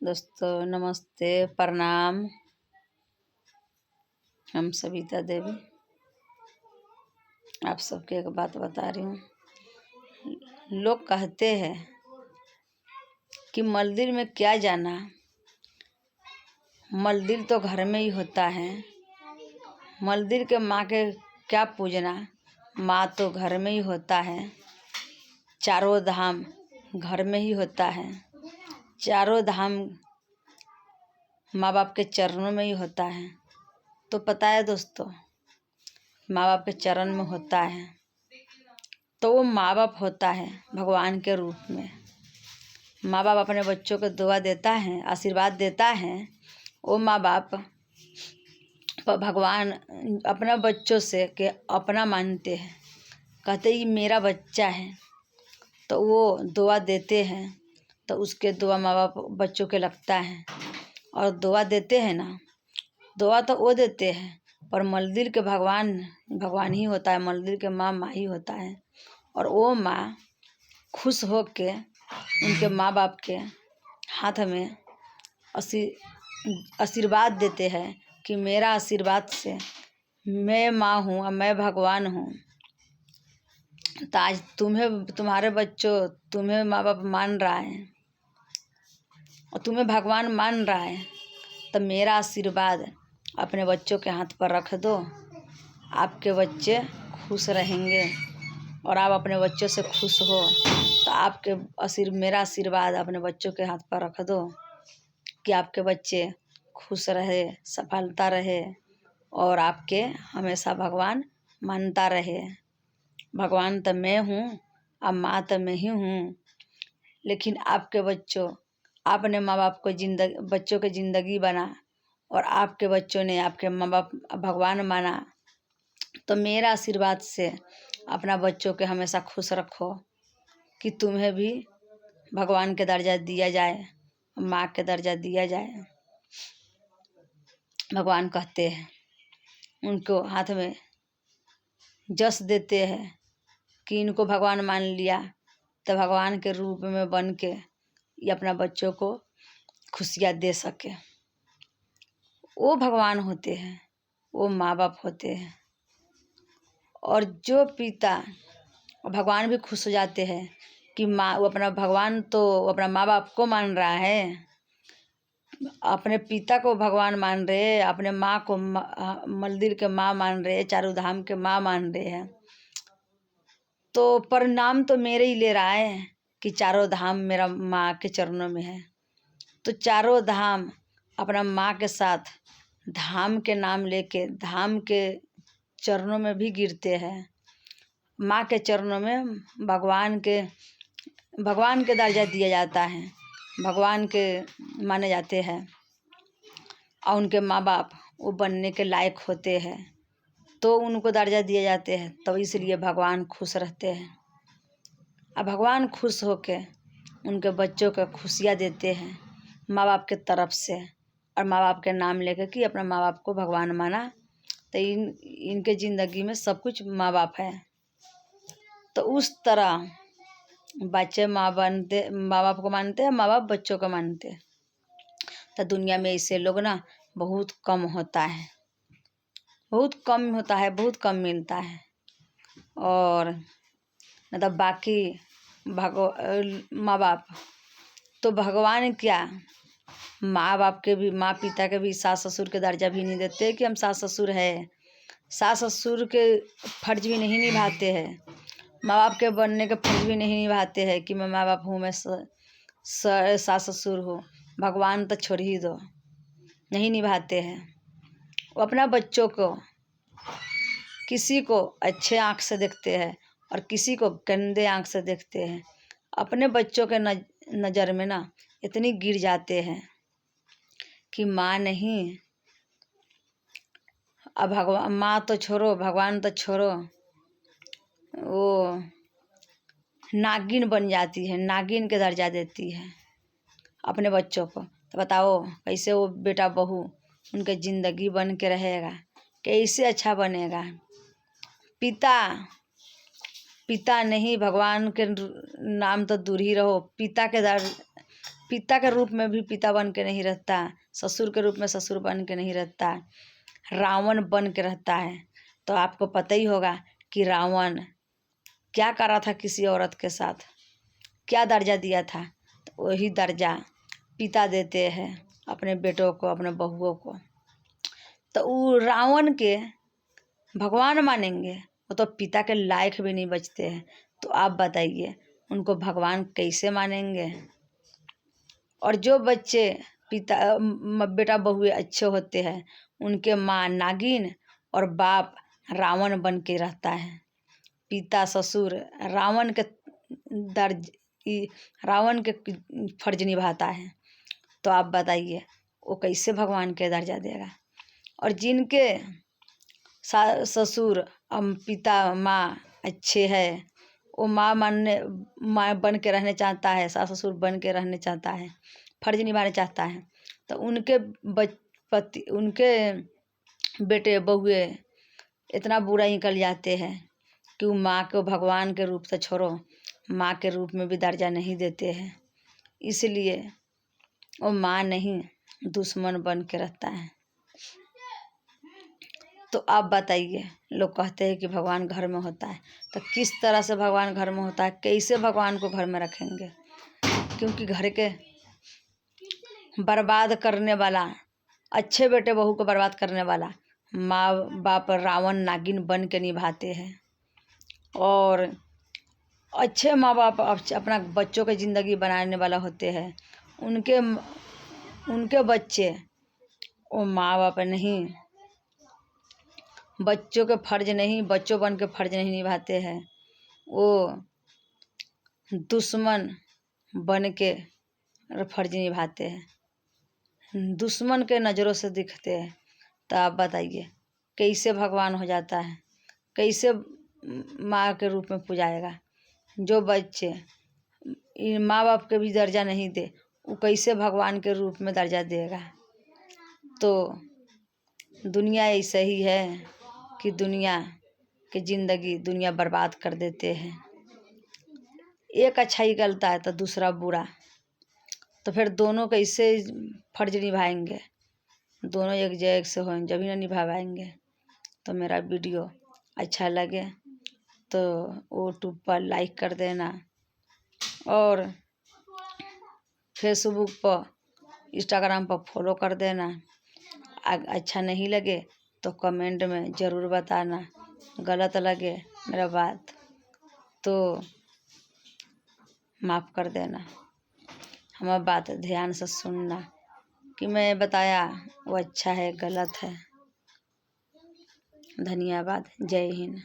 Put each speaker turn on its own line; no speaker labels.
दोस्तों नमस्ते, प्रणाम। हम सविता देवी आप सबके एक बात बता रही हूँ। लोग कहते हैं कि मंदिर में क्या जाना, मंदिर तो घर में ही होता है। मंदिर के माँ के क्या पूजना, माँ तो घर में ही होता है। चारों धाम घर में ही होता है। चारों धाम माँ बाप के चरणों में ही होता है। तो पता है दोस्तों, माँ बाप के चरण में होता है तो वो माँ बाप होता है भगवान के रूप में। माँ बाप अपने बच्चों को दुआ देता है, आशीर्वाद देता है। वो माँ बाप भगवान अपना बच्चों से के अपना मानते हैं, कहते ही मेरा बच्चा है, तो वो दुआ देते हैं। तो उसके दुआ माँ बाप बच्चों के लगता है और दुआ देते हैं ना। दुआ तो वो देते हैं पर मंदिर के भगवान भगवान ही होता है, मंदिर के माँ माँ ही होता है। और वो माँ खुश हो के उनके माँ बाप के हाथ में आशीर्वाद देते हैं कि मेरा आशीर्वाद से मैं माँ हूँ और मैं भगवान हूँ। तो आज तुम्हारे बच्चों तुम्हें माँ बाप मान रहा है और तुम्हें भगवान मान रहा है, तो मेरा आशीर्वाद अपने बच्चों के हाथ पर रख दो। आपके बच्चे खुश रहेंगे और आप अपने बच्चों से खुश हो तो आपके मेरा आशीर्वाद अपने बच्चों के हाथ पर रख दो कि आपके बच्चे खुश रहे, सफलता रहे और आपके हमेशा भगवान मानता रहे। भगवान तो मैं हूँ और माँ तो मैं ही हूँ, लेकिन आपके बच्चों आपने माँ बाप को बच्चों की ज़िंदगी बना और आपके बच्चों ने आपके माँ बाप भगवान माना। तो मेरा आशीर्वाद से अपना बच्चों के हमेशा खुश रखो कि तुम्हें भी भगवान के दर्जा दिया जाए, माँ के दर्जा दिया जाए। भगवान कहते हैं, उनको हाथ में जस देते हैं कि इनको भगवान मान लिया तो भगवान के रूप में बन के ये अपना बच्चों को खुशियाँ दे सके। वो भगवान होते हैं, वो माँ बाप होते हैं। और जो पिता भगवान भी खुश हो जाते हैं कि माँ वो अपना भगवान तो अपना माँ बाप को मान रहा है, अपने पिता को भगवान मान रहे, अपने माँ को मंदिर के माँ मान रहे, चारों धाम के माँ मान रहे हैं। तो परिणाम तो मेरे ही ले रहा है कि चारों धाम मेरा माँ के चरणों में है। तो चारों धाम अपना माँ के साथ धाम के नाम लेके धाम के चरणों में भी गिरते हैं। माँ के चरणों में भगवान के दर्जा दिया जाता है, भगवान के माने जाते हैं और उनके माँ बाप वो बनने के लायक होते हैं तो उनको दर्जा दिए जाते हैं। तो इसलिए भगवान खुश रहते हैं। अब भगवान खुश होके उनके बच्चों को खुशियाँ देते हैं माँ बाप के तरफ से, और माँ बाप के नाम लेकर कि अपना माँ बाप को भगवान माना। तो इनके ज़िंदगी में सब कुछ माँ बाप है। तो उस तरह बच्चे माँ बाप को मानते हैं, माँ बाप बच्चों को मानते हैं। तो दुनिया में ऐसे लोग ना बहुत कम होता है, बहुत कम होता है, बहुत कम मिलता है। और मतलब बाकी माँ बाप तो भगवान क्या, माँ बाप के भी, माँ पिता के भी, सास ससुर के दर्जा भी नहीं देते कि हम सास ससुर है। सास ससुर के फर्ज भी नहीं निभाते हैं, माँ बाप के बनने के फर्ज भी नहीं निभाते हैं कि मैं माँ बाप हूँ, मैं सास ससुर हूँ। भगवान तो छोड़ ही दो, नहीं निभाते हैं। वो अपना बच्चों को किसी को अच्छे आँख से देखते हैं और किसी को गंदे आँख से देखते हैं। अपने बच्चों के नज़र में ना इतनी गिर जाते हैं कि माँ नहीं, अब भगवान माँ तो छोड़ो, भगवान तो छोड़ो, वो नागिन बन जाती है, नागिन के दर्जा देती है अपने बच्चों को। तो बताओ कैसे वो बेटा बहू उनके ज़िंदगी बन के रहेगा, कैसे अच्छा बनेगा। पिता नहीं, भगवान के नाम तो दूर ही रहो। पिता के रूप में भी पिता बन के नहीं रहता, ससुर के रूप में ससुर बन के नहीं रहता, रावण बन के रहता है। तो आपको पता ही होगा कि रावण क्या करा था किसी औरत के साथ, क्या दर्जा दिया था। तो वही दर्जा पिता देते हैं अपने बेटों को, अपने बहुओं को। तो वो रावण के भगवान मानेंगे, वो तो पिता के लायक भी नहीं बचते हैं। तो आप बताइए उनको भगवान कैसे मानेंगे। और जो बच्चे बेटा बहुए अच्छे होते हैं, उनके माँ नागिन और बाप रावण बन के रहता है। पिता ससुर रावण के रावण के फर्ज निभाता है। तो आप बताइए वो कैसे भगवान के दर्जा देगा। और जिनके ससुर पिता माँ अच्छे हैं, वो माँ बन के रहने चाहता है, सास ससुर बन के रहने चाहता है, फर्ज निभाने चाहता है। तो उनके बेटे बहुए इतना बुरा निकल जाते हैं कि वो माँ को भगवान के रूप से छोड़ो, माँ के रूप में भी दर्जा नहीं देते हैं। इसलिए वो माँ नहीं दुश्मन बन के रहता है। तो आप बताइए, लोग कहते हैं कि भगवान घर में होता है, तो किस तरह से भगवान घर में होता है, कैसे भगवान को घर में रखेंगे। क्योंकि घर के बर्बाद करने वाला, अच्छे बेटे बहू को बर्बाद करने वाला माँ बाप रावण नागिन बन के निभाते हैं। और अच्छे माँ बाप अपना बच्चों की ज़िंदगी बनाने वाला होते हैं। उनके बच्चे वो माँ बाप नहीं, बच्चों के फर्ज नहीं, बच्चों बन के फर्ज नहीं निभाते हैं। वो दुश्मन बन के फर्ज निभाते हैं, दुश्मन के नज़रों से दिखते हैं। तो आप बताइए कैसे भगवान हो जाता है, कैसे माँ के रूप में पूजाएगा। जो बच्चे माँ बाप के भी दर्जा नहीं दे, वो कैसे भगवान के रूप में दर्जा देगा। तो दुनिया ऐसा ही है कि दुनिया की ज़िंदगी दुनिया बर्बाद कर देते हैं। एक अच्छाई करता है तो दूसरा बुरा, तो फिर दोनों कैसे फर्ज निभाएंगे। दोनों एक जैसे से हों जब ही ना निभा पाएंगे। तो मेरा वीडियो अच्छा लगे तो यूट्यूब पर लाइक कर देना, और फेसबुक पर इंस्टाग्राम पर फॉलो कर देना। अच्छा नहीं लगे तो कमेंट में ज़रूर बताना। गलत लगे मेरा बात तो माफ़ कर देना। हमारी बात ध्यान से सुनना कि मैं बताया वो अच्छा है गलत है। धन्यवाद। जय हिंद।